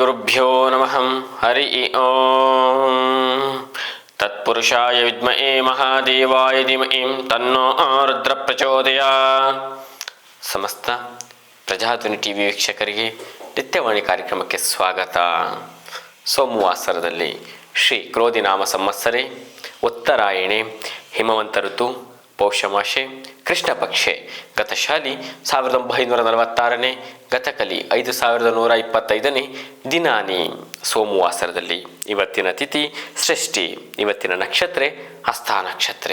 ಗುರುಭ್ಯೋ ನಮಃ. ಹರಿ ಓಂ. ತತ್ಪುರುಷಾಯ ವಿದ್ಮಹೇ ಮಹಾದೇವಾಯ ಧೀಮಹಿ ತನ್ನೋ ರುದ್ರ ಪ್ರಚೋದಯಾತ್. ಸಮಸ್ತ ಪ್ರಜಾಧ್ವನಿ ಟಿವಿ ವೀಕ್ಷಕರಿಗೆ ನಿತ್ಯವಾಣಿ ಕಾರ್ಯಕ್ರಮಕ್ಕೆ ಸ್ವಾಗತ. ಸೋಮವಾಸರದಲ್ಲಿ ಶ್ರೀ ಕ್ರೋಧಿನಾಮ ಸಂವತ್ಸರೆ ಉತ್ತರಾಯಣೆ ಹಿಮವಂತ ಋತು ಪೌಷಮಾಸೆ ಕೃಷ್ಣ ಪಕ್ಷೆ ಗತಶಾಲಿ 1946ನೇ ಗತಕಲಿ 5125ನೇ ದಿನಾನಿ ಸೋಮವಾಸರದಲ್ಲಿ ಇವತ್ತಿನ ತಿಥಿ ಷಷ್ಠಿ. ಇವತ್ತಿನ ನಕ್ಷತ್ರ ಹಸ್ತ ನಕ್ಷತ್ರ.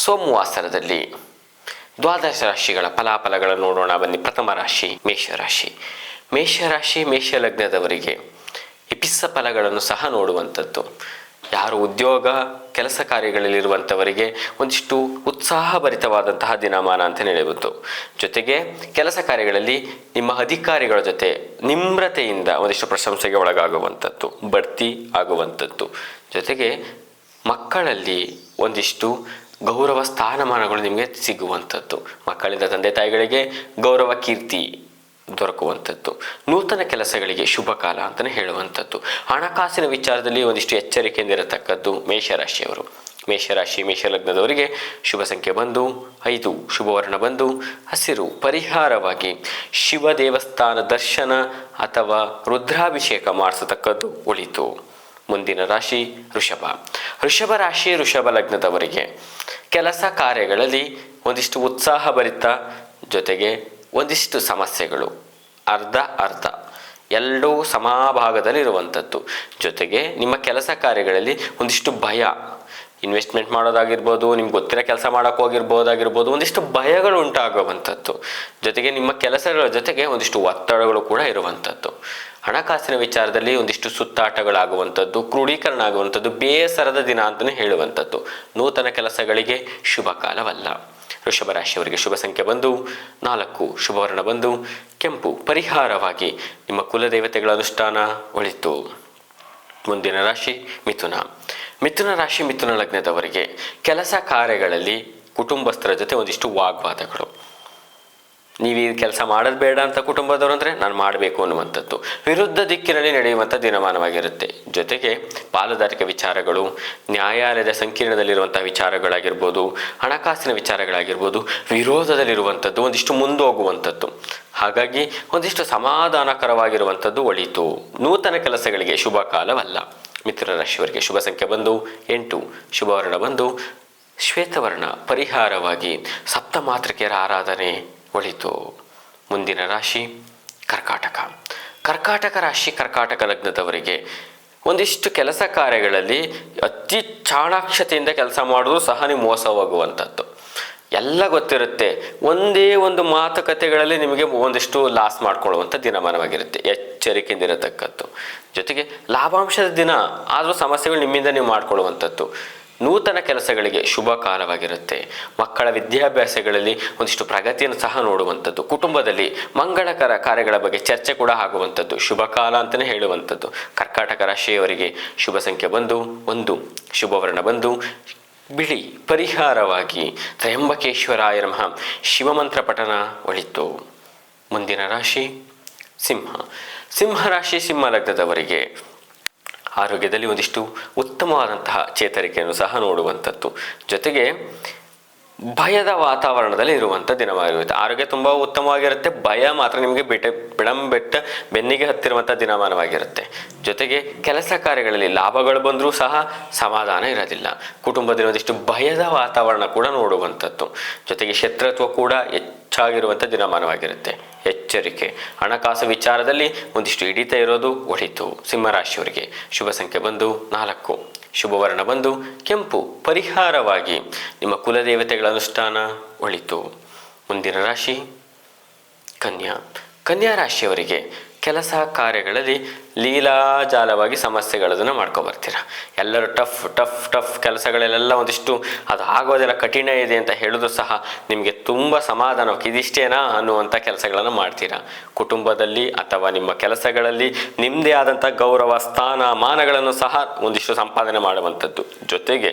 ಸೋಮವಾಸರದಲ್ಲಿ ದ್ವಾದಶ ರಾಶಿಗಳ ಫಲಾಫಲಗಳನ್ನು ನೋಡೋಣ ಬನ್ನಿ. ಪ್ರಥಮ ರಾಶಿ ಮೇಷರಾಶಿ. ಮೇಷರಾಶಿ ಮೇಷ ಲಗ್ನದವರಿಗೆ ಇಪಿಸ್ಸ ಫಲಗಳನ್ನು ಸಹ ನೋಡುವಂಥದ್ದು. ಯಾರು ಉದ್ಯೋಗ ಕೆಲಸ ಕಾರ್ಯಗಳಲ್ಲಿರುವಂಥವರಿಗೆ ಒಂದಿಷ್ಟು ಉತ್ಸಾಹಭರಿತವಾದಂತಹ ದಿನಮಾನ ಅಂತ ಹೇಳಬಹುದು. ಜೊತೆಗೆ ಕೆಲಸ ಕಾರ್ಯಗಳಲ್ಲಿ ನಿಮ್ಮ ಅಧಿಕಾರಿಗಳ ಜೊತೆ ನಿಮ್ರತೆಯಿಂದ ಒಂದಿಷ್ಟು ಪ್ರಶಂಸೆಗೆ ಒಳಗಾಗುವಂಥದ್ದು, ಬಡ್ತಿ ಆಗುವಂಥದ್ದು. ಜೊತೆಗೆ ಮಕ್ಕಳಲ್ಲಿ ಒಂದಿಷ್ಟು ಗೌರವ ಸ್ಥಾನಮಾನಗಳು ನಿಮಗೆ ಸಿಗುವಂಥದ್ದು. ಮಕ್ಕಳಿಂದ ತಂದೆ ತಾಯಿಗಳಿಗೆ ಗೌರವ ಕೀರ್ತಿ ದೊರಕುವಂಥದ್ದು. ನೂತನ ಕೆಲಸಗಳಿಗೆ ಶುಭ ಕಾಲ ಅಂತಲೇ ಹೇಳುವಂಥದ್ದು. ಹಣಕಾಸಿನ ವಿಚಾರದಲ್ಲಿ ಒಂದಿಷ್ಟು ಎಚ್ಚರಿಕೆಯಿಂದಿರತಕ್ಕದ್ದು ಮೇಷರಾಶಿಯವರು. ಮೇಷರಾಶಿ ಮೇಷಲಗ್ನದವರಿಗೆ ಶುಭ ಸಂಖ್ಯೆ ಬಂದು 5, ಶುಭವರ್ಣ ಬಂದು ಹಸಿರು. ಪರಿಹಾರವಾಗಿ ಶಿವ ದೇವಸ್ಥಾನ ದರ್ಶನ ಅಥವಾ ರುದ್ರಾಭಿಷೇಕ ಮಾಡಿಸತಕ್ಕದ್ದು ಒಳಿತು. ಮುಂದಿನ ರಾಶಿ ವೃಷಭ. ವೃಷಭ ರಾಶಿ ವೃಷಭ ಲಗ್ನದವರಿಗೆ ಕೆಲಸ ಕಾರ್ಯಗಳಲ್ಲಿ ಒಂದಿಷ್ಟು ಉತ್ಸಾಹಭರಿತ, ಜೊತೆಗೆ ಒಂದಿಷ್ಟು ಸಮಸ್ಯೆಗಳು ಅರ್ಧ ಎರಡೂ ಸಮಭಾಗದಲ್ಲಿ ಇರುವಂಥದ್ದು. ಜೊತೆಗೆ ನಿಮ್ಮ ಕೆಲಸ ಕಾರ್ಯಗಳಲ್ಲಿ ಒಂದಿಷ್ಟು ಭಯ, ಇನ್ವೆಸ್ಟ್ಮೆಂಟ್ ಮಾಡೋದಾಗಿರ್ಬೋದು, ನಿಮ್ಗೆ ಗೊತ್ತಿರೋ ಕೆಲಸ ಮಾಡೋಕ್ಕೆ ಹೋಗಿರ್ಬೋದಾಗಿರ್ಬೋದು, ಒಂದಿಷ್ಟು ಭಯಗಳು ಉಂಟಾಗುವಂಥದ್ದು. ಜೊತೆಗೆ ನಿಮ್ಮ ಕೆಲಸಗಳ ಜೊತೆಗೆ ಒಂದಿಷ್ಟು ಒತ್ತಡಗಳು ಕೂಡ ಇರುವಂಥದ್ದು. ಹಣಕಾಸಿನ ವಿಚಾರದಲ್ಲಿ ಒಂದಿಷ್ಟು ಸುತ್ತಾಟಗಳಾಗುವಂಥದ್ದು, ಕ್ರೋಢೀಕರಣ ಆಗುವಂಥದ್ದು, ಬೇಸರದ ದಿನ ಅಂತಲೇ ಹೇಳುವಂಥದ್ದು. ನೂತನ ಕೆಲಸಗಳಿಗೆ ಶುಭ ಕಾಲವಲ್ಲ. ವೃಷಭ ರಾಶಿಯವರಿಗೆ ಶುಭ ಸಂಖ್ಯೆ ಬಂದು 4, ಶುಭವರ್ಣ ಬಂದು ಕೆಂಪು. ಪರಿಹಾರವಾಗಿ ನಿಮ್ಮ ಕುಲದೇವತೆಗಳ ಅನುಷ್ಠಾನ ಒಳಿತು. ಮುಂದಿನ ರಾಶಿ ಮಿಥುನ. ಮಿಥುನ ರಾಶಿ ಮಿಥುನ ಲಗ್ನದವರಿಗೆ ಕೆಲಸ ಕಾರ್ಯಗಳಲ್ಲಿ ಕುಟುಂಬಸ್ಥರ ಜೊತೆ ಒಂದಿಷ್ಟು ವಾಗ್ವಾದಗಳು. ನೀವು ಈ ಕೆಲಸ ಮಾಡೋದು ಬೇಡ ಅಂತ ಕುಟುಂಬದವರು ಅಂದರೆ ನಾನು ಮಾಡಬೇಕು ಅನ್ನುವಂಥದ್ದು. ವಿರುದ್ಧ ದಿಕ್ಕಿನಲ್ಲಿ ನಡೆಯುವಂಥ ದಿನಮಾನವಾಗಿರುತ್ತೆ. ಜೊತೆಗೆ ಪಾಲುದಾರಿಕೆ ವಿಚಾರಗಳು, ನ್ಯಾಯಾಲಯದ ಸಂಕೀರ್ಣದಲ್ಲಿರುವಂಥ ವಿಚಾರಗಳಾಗಿರ್ಬೋದು, ಹಣಕಾಸಿನ ವಿಚಾರಗಳಾಗಿರ್ಬೋದು, ವಿರೋಧದಲ್ಲಿರುವಂಥದ್ದು ಒಂದಿಷ್ಟು ಮುಂದೋಗುವಂಥದ್ದು. ಹಾಗಾಗಿ ಒಂದಿಷ್ಟು ಸಮಾಧಾನಕರವಾಗಿರುವಂಥದ್ದು ಒಳಿತು. ನೂತನ ಕೆಲಸಗಳಿಗೆ ಶುಭ ಕಾಲವಲ್ಲ. ಮಿಥುನ ರಾಶಿಯವರಿಗೆ ಶುಭ ಸಂಖ್ಯೆ ಬಂದು 8, ಶುಭವರ್ಣ ಬಂದು ಶ್ವೇತವರ್ಣ. ಪರಿಹಾರವಾಗಿ ಸಪ್ತಮಾತೃಕೆಯರ ಆರಾಧನೆ ಒಳಿತು. ಮುಂದಿನ ರಾಶಿ ಕರ್ಕಾಟಕ. ಕರ್ಕಾಟಕ ರಾಶಿ ಕರ್ಕಾಟಕ ಲಗ್ನದವರಿಗೆ ಒಂದಿಷ್ಟು ಕೆಲಸ ಕಾರ್ಯಗಳಲ್ಲಿ ಅತಿ ಚಾಣಾಕ್ಷತೆಯಿಂದ ಕೆಲಸ ಮಾಡೋದು ಸಹ ನೀವು ಮೋಸ ಹೋಗುವಂಥದ್ದು. ಎಲ್ಲ ಗೊತ್ತಿರುತ್ತೆ, ಒಂದೇ ಒಂದು ಮಾತುಕತೆಗಳಲ್ಲಿ ನಿಮಗೆ ಒಂದಿಷ್ಟು ಲಾಸ್ ಮಾಡ್ಕೊಳ್ಳುವಂಥ ದಿನಮಾನವಾಗಿರುತ್ತೆ. ಎಚ್ಚರಿಕೆಯಿಂದಿರತಕ್ಕದ್ದು. ಜೊತೆಗೆ ಲಾಭಾಂಶದ ದಿನ ಆದರೂ ಸಮಸ್ಯೆಗಳು ನಿಮ್ಮಿಂದ ನೀವು ಮಾಡ್ಕೊಳ್ಳುವಂಥದ್ದು. ನೂತನ ಕೆಲಸಗಳಿಗೆ ಶುಭ ಕಾಲವಾಗಿರುತ್ತೆ. ಮಕ್ಕಳ ವಿದ್ಯಾಭ್ಯಾಸಗಳಲ್ಲಿ ಒಂದಿಷ್ಟು ಪ್ರಗತಿಯನ್ನು ಸಹ ನೋಡುವಂಥದ್ದು. ಕುಟುಂಬದಲ್ಲಿ ಮಂಗಳಕರ ಕಾರ್ಯಗಳ ಬಗ್ಗೆ ಚರ್ಚೆ ಕೂಡ ಆಗುವಂಥದ್ದು. ಶುಭ ಕಾಲ ಅಂತಲೇ ಹೇಳುವಂಥದ್ದು. ಕರ್ಕಾಟಕ ರಾಶಿಯವರಿಗೆ ಶುಭ ಸಂಖ್ಯೆ ಬಂದು 1, ಶುಭವರ್ಣ ಬಂದು ಬಿಳಿ. ಪರಿಹಾರವಾಗಿ ತ್ರಯಂಬಕೇಶ್ವರಾಯ ನಮಃ ಶಿವಮಂತ್ರ ಪಠನ ಒಳಿತು. ಮುಂದಿನ ರಾಶಿ ಸಿಂಹ. ಸಿಂಹ ರಾಶಿ ಸಿಂಹ ಲಗ್ನದವರಿಗೆ ಆರೋಗ್ಯದಲ್ಲಿ ಒಂದಿಷ್ಟು ಉತ್ತಮವಾದಂತಹ ಚೇತರಿಕೆಯನ್ನು ಸಹ ನೋಡುವಂಥದ್ದು. ಜೊತೆಗೆ ಭಯದ ವಾತಾವರಣದಲ್ಲಿ ಇರುವಂಥ ದಿನವಾಗಿರುತ್ತೆ. ಆರೋಗ್ಯ ತುಂಬ ಉತ್ತಮವಾಗಿರುತ್ತೆ, ಭಯ ಮಾತ್ರ ನಿಮಗೆ ಬೆಟ್ಟ ಬೆನ್ನಿಗೆ ಹತ್ತಿರುವಂಥ ದಿನಮಾನವಾಗಿರುತ್ತೆ. ಜೊತೆಗೆ ಕೆಲಸ ಕಾರ್ಯಗಳಲ್ಲಿ ಲಾಭಗಳು ಬಂದರೂ ಸಹ ಸಮಾಧಾನ ಇರೋದಿಲ್ಲ. ಕುಟುಂಬದಲ್ಲಿ ಒಂದಿಷ್ಟು ಭಯದ ವಾತಾವರಣ ಕೂಡ ನೋಡುವಂಥದ್ದು. ಜೊತೆಗೆ ಶತ್ರುತ್ವ ಕೂಡ ಹೆಚ್ಚಾಗಿರುವಂಥ ದಿನಮಾನವಾಗಿರುತ್ತೆ. ಎಚ್ಚರಿಕೆ. ಹಣಕಾಸು ವಿಚಾರದಲ್ಲಿ ಒಂದಿಷ್ಟು ಹಿಡಿತ ಇರೋದು ಒಳಿತು. ಸಿಂಹರಾಶಿಯವರಿಗೆ ಶುಭ ಸಂಖ್ಯೆ ಬಂದು 4, ಶುಭವರ್ಣ ಬಂದು ಕೆಂಪು. ಪರಿಹಾರವಾಗಿ ನಿಮ್ಮ ಕುಲದೇವತೆಗಳ ಅನುಷ್ಠಾನ ಒಳಿತು. ಮುಂದಿನ ರಾಶಿ ಕನ್ಯಾ. ಕನ್ಯಾ ರಾಶಿಯವರಿಗೆ ಕೆಲಸ ಕಾರ್ಯಗಳಲ್ಲಿ ಲೀಲಾಜಾಲವಾಗಿ ಸಮಸ್ಯೆಗಳನ್ನು ಮಾಡ್ಕೊಬರ್ತೀರ. ಎಲ್ಲರೂ ಟಫ್ ಕೆಲಸಗಳಲ್ಲೆಲ್ಲ ಒಂದಿಷ್ಟು ಅದು ಆಗೋದೆಲ್ಲ ಕಠಿಣ ಇದೆ ಅಂತ ಹೇಳಿದ್ರು ಸಹ ನಿಮಗೆ ತುಂಬ ಸಮಾಧಾನವಾಗಿ ಇದಿಷ್ಟೇನಾ ಅನ್ನುವಂಥ ಕೆಲಸಗಳನ್ನು ಮಾಡ್ತೀರಾ. ಕುಟುಂಬದಲ್ಲಿ ಅಥವಾ ನಿಮ್ಮ ಕೆಲಸಗಳಲ್ಲಿ ನಿಮ್ಮದೇ ಆದಂಥ ಗೌರವ ಸ್ಥಾನ ಮಾನಗಳನ್ನು ಸಹ ಒಂದಿಷ್ಟು ಸಂಪಾದನೆ ಮಾಡುವಂಥದ್ದು. ಜೊತೆಗೆ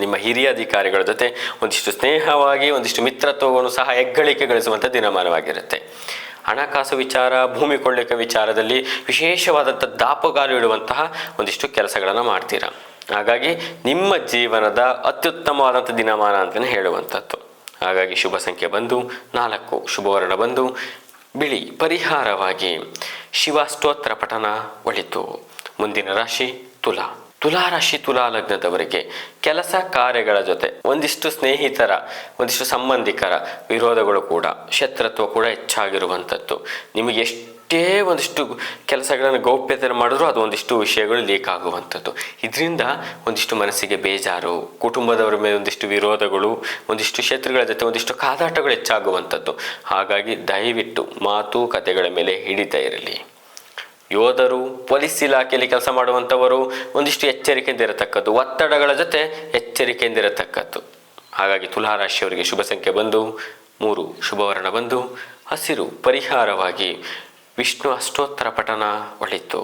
ನಿಮ್ಮ ಹಿರಿಯ ಅಧಿಕಾರಿಗಳ ಜೊತೆ ಒಂದಿಷ್ಟು ಸ್ನೇಹವಾಗಿ ಒಂದಿಷ್ಟು ಮಿತ್ರತ್ವವನ್ನು ಸಹ ಹೆಗ್ಗಳಿಕೆ ಗಳಿಸುವಂಥ ದಿನಮಾನವಾಗಿರುತ್ತೆ. ಹಣಕಾಸು ವಿಚಾರ, ಭೂಮಿ ಕೊಳ್ಳಿಕೆ ವಿಚಾರದಲ್ಲಿ ವಿಶೇಷವಾದಂಥ ದಾಪುಗಾಲು ಇಡುವಂತಹ ಒಂದಿಷ್ಟು ಕೆಲಸಗಳನ್ನು ಮಾಡ್ತೀರಾ. ಹಾಗಾಗಿ ನಿಮ್ಮ ಜೀವನದ ಅತ್ಯುತ್ತಮವಾದಂಥ ದಿನಮಾನ ಅಂತಲೇ ಹೇಳುವಂಥದ್ದು. ಹಾಗಾಗಿ ಶುಭ ಸಂಖ್ಯೆ ಬಂದು 4, ಶುಭವರ್ಣ ಬಂದು ಬಿಳಿ. ಪರಿಹಾರವಾಗಿ ಶಿವಾಷ್ಟೋತ್ತರ ಪಠನ ಒಳಿತು. ಮುಂದಿನ ರಾಶಿ ತುಲಾ. ತುಲಾ ರಾಶಿ, ತುಲಾ ಲಗ್ನದವರಿಗೆ ಕೆಲಸ ಕಾರ್ಯಗಳ ಜೊತೆ ಒಂದಿಷ್ಟು ಸ್ನೇಹಿತರ, ಒಂದಿಷ್ಟು ಸಂಬಂಧಿಕರ ವಿರೋಧಗಳು ಕೂಡ, ಶತ್ರುತ್ವ ಕೂಡ ಹೆಚ್ಚಾಗಿರುವಂಥದ್ದು. ನಿಮಗೆ ಎಷ್ಟೇ ಒಂದಿಷ್ಟು ಕೆಲಸಗಳನ್ನು ಗೌಪ್ಯತೆ ಮಾಡಿದ್ರೂ ಅದು ಒಂದಿಷ್ಟು ವಿಷಯಗಳು ಲೀಕ್ ಆಗುವಂಥದ್ದು. ಇದರಿಂದ ಒಂದಿಷ್ಟು ಮನಸ್ಸಿಗೆ ಬೇಜಾರು, ಕುಟುಂಬದವರ ಮೇಲೆ ಒಂದಿಷ್ಟು ವಿರೋಧಗಳು, ಒಂದಿಷ್ಟು ಶತ್ರುಗಳ ಜೊತೆ ಒಂದಿಷ್ಟು ಕಾದಾಟಗಳು ಹೆಚ್ಚಾಗುವಂಥದ್ದು. ಹಾಗಾಗಿ ದಯವಿಟ್ಟು ಮಾತುಕತೆಗಳ ಮೇಲೆ ಹಿಡಿತಾ ಇರಲಿ. ಯೋಧರು, ಪೊಲೀಸ್ ಇಲಾಖೆಯಲ್ಲಿ ಕೆಲಸ ಮಾಡುವಂಥವರು ಒಂದಿಷ್ಟು ಎಚ್ಚರಿಕೆಯಿಂದ ಇರತಕ್ಕದ್ದು, ಒತ್ತಡಗಳ ಜೊತೆ ಎಚ್ಚರಿಕೆಯಿಂದ ಇರತಕ್ಕದ್ದು. ಹಾಗಾಗಿ ತುಲಾರಾಶಿಯವರಿಗೆ ಶುಭ ಸಂಖ್ಯೆ ಬಂದು 3, ಶುಭವರ್ಣ ಬಂದು ಹಸಿರು. ಪರಿಹಾರವಾಗಿ ವಿಷ್ಣು ಅಷ್ಟೋತ್ತರ ಪಠನ ಒಳಿತು.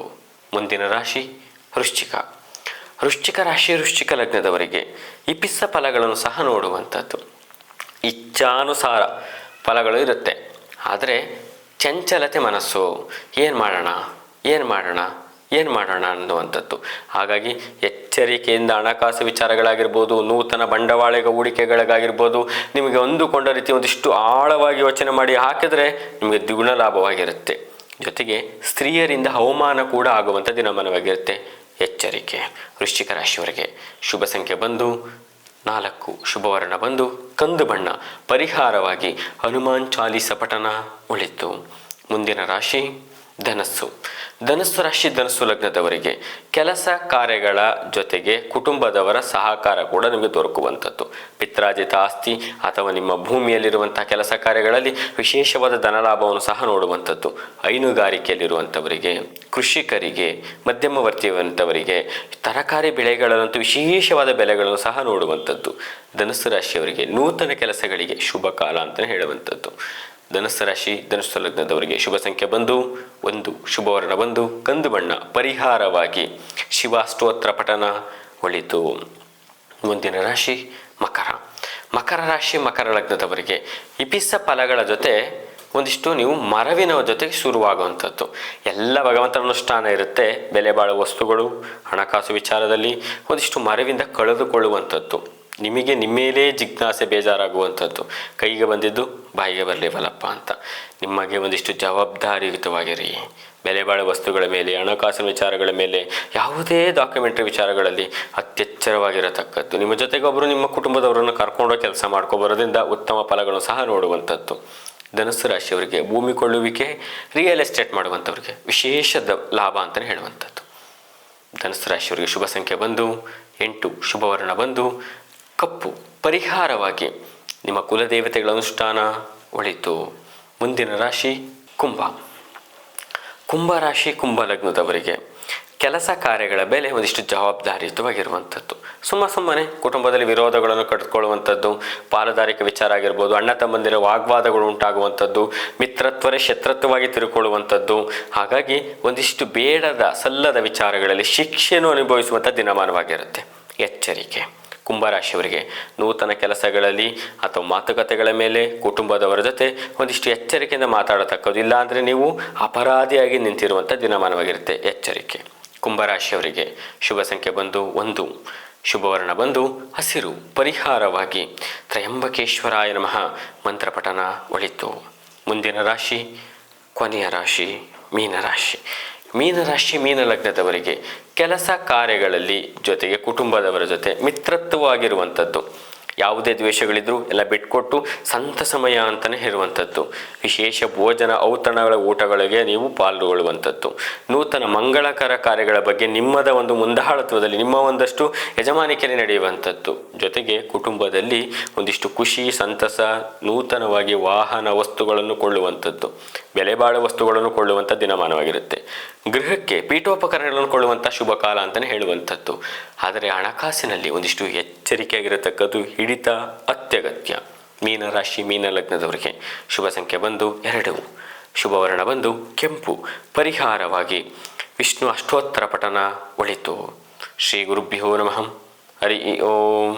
ಮುಂದಿನ ರಾಶಿ ವೃಶ್ಚಿಕ. ವೃಶ್ಚಿಕ ರಾಶಿ, ವೃಶ್ಚಿಕ ಲಗ್ನದವರಿಗೆ ಇಪಿಸ್ಸ ಫಲಗಳನ್ನು ಸಹ ನೋಡುವಂಥದ್ದು. ಇಚ್ಛಾನುಸಾರ ಫಲಗಳು ಇರುತ್ತೆ, ಆದರೆ ಚಂಚಲತೆ ಮನಸ್ಸು. ಏನು ಮಾಡೋಣ ಅನ್ನುವಂಥದ್ದು. ಹಾಗಾಗಿ ಎಚ್ಚರಿಕೆಯಿಂದ ಹಣಕಾಸು ವಿಚಾರಗಳಾಗಿರ್ಬೋದು, ನೂತನ ಬಂಡವಾಳ ಹೂಡಿಕೆಗಳಿಗಾಗಿರ್ಬೋದು, ನಿಮಗೆ ಅಂದುಕೊಂಡ ರೀತಿ ಒಂದಿಷ್ಟು ಆಳವಾಗಿ ಯೋಚನೆ ಮಾಡಿ ಹಾಕಿದರೆ ನಿಮಗೆ ದ್ವಿಗುಣ ಲಾಭವಾಗಿರುತ್ತೆ. ಜೊತೆಗೆ ಸ್ತ್ರೀಯರಿಂದ ಅವಮಾನ ಕೂಡ ಆಗುವಂಥ ದಿನಮಾನವಾಗಿರುತ್ತೆ. ಎಚ್ಚರಿಕೆ. ವೃಶ್ಚಿಕ ರಾಶಿಯವರಿಗೆ ಶುಭ ಸಂಖ್ಯೆ ಬಂದು 4, ಶುಭವರ್ಣ ಬಂದು ಕಂದು ಬಣ್ಣ. ಪರಿಹಾರವಾಗಿ ಹನುಮಾನ್ ಚಾಲೀಸ ಪಠನ ಒಳಿತು. ಮುಂದಿನ ರಾಶಿ ಧನಸ್ಸು. ಧನಸ್ಸು ರಾಶಿ, ಧನಸ್ಸು ಲಗ್ನದವರಿಗೆ ಕೆಲಸ ಕಾರ್ಯಗಳ ಜೊತೆಗೆ ಕುಟುಂಬದವರ ಸಹಕಾರ ಕೂಡ ನಿಮಗೆ ದೊರಕುವಂಥದ್ದು. ಪಿತ್ರಾರ್ಜಿತ ಆಸ್ತಿ ಅಥವಾ ನಿಮ್ಮ ಭೂಮಿಯಲ್ಲಿರುವಂತಹ ಕೆಲಸ ಕಾರ್ಯಗಳಲ್ಲಿ ವಿಶೇಷವಾದ ಧನಲಾಭವನ್ನು ಸಹ ನೋಡುವಂಥದ್ದು. ಹೈನುಗಾರಿಕೆಯಲ್ಲಿರುವಂಥವರಿಗೆ, ಕೃಷಿಕರಿಗೆ, ಮಧ್ಯಮವರ್ತಿಯುವಂಥವರಿಗೆ, ತರಕಾರಿ ಬೆಳೆಗಳಲ್ಲಂತೂ ವಿಶೇಷವಾದ ಬೆಲೆಗಳನ್ನು ಸಹ ನೋಡುವಂಥದ್ದು. ಧನಸ್ಸು ರಾಶಿಯವರಿಗೆ ನೂತನ ಕೆಲಸಗಳಿಗೆ ಶುಭ ಕಾಲ ಅಂತಲೇ ಹೇಳುವಂಥದ್ದು. ಧನಸ್ಸು ರಾಶಿ, ಧನುಸ್ಸು ಲಗ್ನದವರಿಗೆ ಶುಭ ಸಂಖ್ಯೆ ಬಂದು 1, ಶುಭವರ್ಣ ಬಂದು ಕಂದು ಬಣ್ಣ. ಪರಿಹಾರವಾಗಿ ಶಿವಾಷ್ಟೋತ್ತರ ಪಠನ ಒಳಿತು. ಮುಂದಿನ ರಾಶಿ ಮಕರ. ಮಕರ ರಾಶಿ, ಮಕರ ಲಗ್ನದವರಿಗೆ ಇಪಿಸ್ಸ ಫಲಗಳ ಜೊತೆ ಒಂದಿಷ್ಟು ನೀವು ಮರವಿನ ಜೊತೆಗೆ ಶುರುವಾಗುವಂಥದ್ದು. ಎಲ್ಲ ಭಗವಂತನ ಅನುಷ್ಠಾನ ಇರುತ್ತೆ. ಬೆಲೆ ಬಾಳುವ ವಸ್ತುಗಳು, ಹಣಕಾಸು ವಿಚಾರದಲ್ಲಿ ಒಂದಿಷ್ಟು ಮರವಿಂದ ಕಳೆದುಕೊಳ್ಳುವಂಥದ್ದು. ನಿಮಗೆ ನಿಮ್ಮೇಲೇ ಜಿಜ್ಞಾಸೆ, ಬೇಜಾರಾಗುವಂಥದ್ದು. ಕೈಗೆ ಬಂದಿದ್ದು ಬಾಯಿಗೆ ಬರಲಿವಲ್ಲಪ್ಪ ಅಂತ. ನಿಮಗೆ ಒಂದಿಷ್ಟು ಜವಾಬ್ದಾರಿಯುತವಾಗಿರಿ. ಬೆಲೆ ಬಾಳುವ ವಸ್ತುಗಳ ಮೇಲೆ, ಹಣಕಾಸಿನ ವಿಚಾರಗಳ ಮೇಲೆ, ಯಾವುದೇ ಡಾಕ್ಯುಮೆಂಟ್ರಿ ವಿಚಾರಗಳಲ್ಲಿ ಅತ್ಯೆಚ್ಚರವಾಗಿರತಕ್ಕದ್ದು. ನಿಮ್ಮ ಜೊತೆಗೆ ಒಬ್ಬರು ನಿಮ್ಮ ಕುಟುಂಬದವರನ್ನು ಕರ್ಕೊಂಡು ಕೆಲಸ ಮಾಡ್ಕೊಬರೋದ್ರಿಂದ ಉತ್ತಮ ಫಲಗಳನ್ನು ಸಹ ನೋಡುವಂಥದ್ದು. ಧನುಸ್ಸು ರಾಶಿಯವರಿಗೆ ಭೂಮಿ ಕೊಳ್ಳುವಿಕೆ, ರಿಯಲ್ ಎಸ್ಟೇಟ್ ಮಾಡುವಂಥವ್ರಿಗೆ ವಿಶೇಷ ಲಾಭ ಅಂತಲೇ ಹೇಳುವಂಥದ್ದು. ಧನುಸ್ಸು ರಾಶಿಯವರಿಗೆ ಶುಭ ಸಂಖ್ಯೆ ಬಂದು 8, ಶುಭವರ್ಣ ಬಂದು ಕಪ್ಪು. ಪರಿಹಾರವಾಗಿ ನಿಮ್ಮ ಕುಲದೇವತೆಗಳ ಅನುಷ್ಠಾನ ಒಳಿತು. ಮುಂದಿನ ರಾಶಿ ಕುಂಭ. ಕುಂಭ ರಾಶಿ, ಕುಂಭ ಲಗ್ನದವರಿಗೆ ಕೆಲಸ ಕಾರ್ಯಗಳ ಬೆಲೆ ಒಂದಿಷ್ಟು ಜವಾಬ್ದಾರಿಯುತವಾಗಿರುವಂಥದ್ದು. ಸುಮ್ಮನೆ ಕುಟುಂಬದಲ್ಲಿ ವಿರೋಧಗಳನ್ನು ಕಟ್ಟಿಕೊಳ್ಳುವಂಥದ್ದು, ಪಾಲುದಾರಿಕೆ ವಿಚಾರ ಆಗಿರ್ಬೋದು, ಅಣ್ಣ ತಮ್ಮಂದಿರ ವಾಗ್ವಾದಗಳು ಉಂಟಾಗುವಂಥದ್ದು, ಮಿತ್ರತ್ವರೇ ಶತ್ರುತ್ವವಾಗಿ ತಿರುಕೊಳ್ಳುವಂಥದ್ದು. ಹಾಗಾಗಿ ಒಂದಿಷ್ಟು ಬೇಡದ ಸಲ್ಲದ ವಿಚಾರಗಳಲ್ಲಿ ಶಿಕ್ಷೆಯನ್ನು ಅನುಭವಿಸುವಂಥ ದಿನಮಾನವಾಗಿರುತ್ತೆ. ಎಚ್ಚರಿಕೆ. ಕುಂಭರಾಶಿಯವರಿಗೆ ನೂತನ ಕೆಲಸಗಳಲ್ಲಿ ಅಥವಾ ಮಾತುಕತೆಗಳ ಮೇಲೆ ಕುಟುಂಬದವರ ಜೊತೆ ಒಂದಿಷ್ಟು ಎಚ್ಚರಿಕೆಯಿಂದ ಮಾತಾಡತಕ್ಕದ್ದು. ಇಲ್ಲಾಂದರೆ ನೀವು ಅಪರಾಧಿಯಾಗಿ ನಿಂತಿರುವಂಥ ದಿನಮಾನವಾಗಿರುತ್ತೆ. ಎಚ್ಚರಿಕೆ. ಕುಂಭರಾಶಿಯವರಿಗೆ ಶುಭ ಸಂಖ್ಯೆ ಬಂದು 1, ಶುಭವರ್ಣ ಬಂದು ಹಸಿರು. ಪರಿಹಾರವಾಗಿ ತ್ರಯಂಬಕೇಶ್ವರಾಯ ನಮಃ ಮಂತ್ರಪಠನ ಒಳಿತು. ಮುಂದಿನ ರಾಶಿ, ಕೊನೆಯ ರಾಶಿ ಮೀನರಾಶಿ. ಮೀನರಾಶಿ, ಮೀನ ಲಗ್ನದವರಿಗೆ ಕೆಲಸ ಕಾರ್ಯಗಳಲ್ಲಿ ಜೊತೆಗೆ ಕುಟುಂಬದವರ ಜೊತೆ ಮಿತ್ರತ್ವವಾಗಿರುವಂಥದ್ದು. ಯಾವುದೇ ದ್ವೇಷಗಳಿದ್ರೂ ಎಲ್ಲ ಬಿಟ್ಕೊಟ್ಟು ಸಂತಸಮಯ ಅಂತಲೇ ಇರುವಂಥದ್ದು. ವಿಶೇಷ ಭೋಜನ ಔತಣಗಳ ಊಟಗಳಿಗೆ ನೀವು ಪಾಲ್ಗೊಳ್ಳುವಂಥದ್ದು. ನೂತನ ಮಂಗಳಕರ ಕಾರ್ಯಗಳ ಬಗ್ಗೆ ನಿಮ್ಮದ ಒಂದು ಮುಂದಾಳತ್ವದಲ್ಲಿ ನಿಮ್ಮ ಒಂದಷ್ಟು ಯಜಮಾನಿಕೆಯಲ್ಲಿ ನಡೆಯುವಂಥದ್ದು. ಜೊತೆಗೆ ಕುಟುಂಬದಲ್ಲಿ ಒಂದಿಷ್ಟು ಖುಷಿ, ಸಂತಸ, ನೂತನವಾಗಿ ವಾಹನ ವಸ್ತುಗಳನ್ನು ಕೊಳ್ಳುವಂಥದ್ದು, ಬೆಲೆ ಬಾಳುವ ವಸ್ತುಗಳನ್ನು ಕೊಳ್ಳುವಂಥ ದಿನಮಾನವಾಗಿರುತ್ತೆ. ಗೃಹಕ್ಕೆ ಪೀಠೋಪಕರಣಗಳನ್ನು ಕೊಳ್ಳುವಂಥ ಶುಭ ಕಾಲ ಅಂತಲೇ ಹೇಳುವಂಥದ್ದು. ಆದರೆ ಹಣಕಾಸಿನಲ್ಲಿ ಒಂದಿಷ್ಟು ಎಚ್ಚರಿಕೆಯಾಗಿರತಕ್ಕದ್ದು, ಹಿಡಿತ ಅತ್ಯಗತ್ಯ. ಮೀನರಾಶಿ, ಮೀನ ಲಗ್ನದವರಿಗೆ ಶುಭ ಸಂಖ್ಯೆ ಬಂದು 2, ಶುಭವರ್ಣ ಬಂದು ಕೆಂಪು. ಪರಿಹಾರವಾಗಿ ವಿಷ್ಣು ಅಷ್ಟೋತ್ತರ ಪಠನ ಒಳಿತು. ಶ್ರೀ ಗುರುಭ್ಯೋ ನಮಃ. ಹರಿ ಓಂ.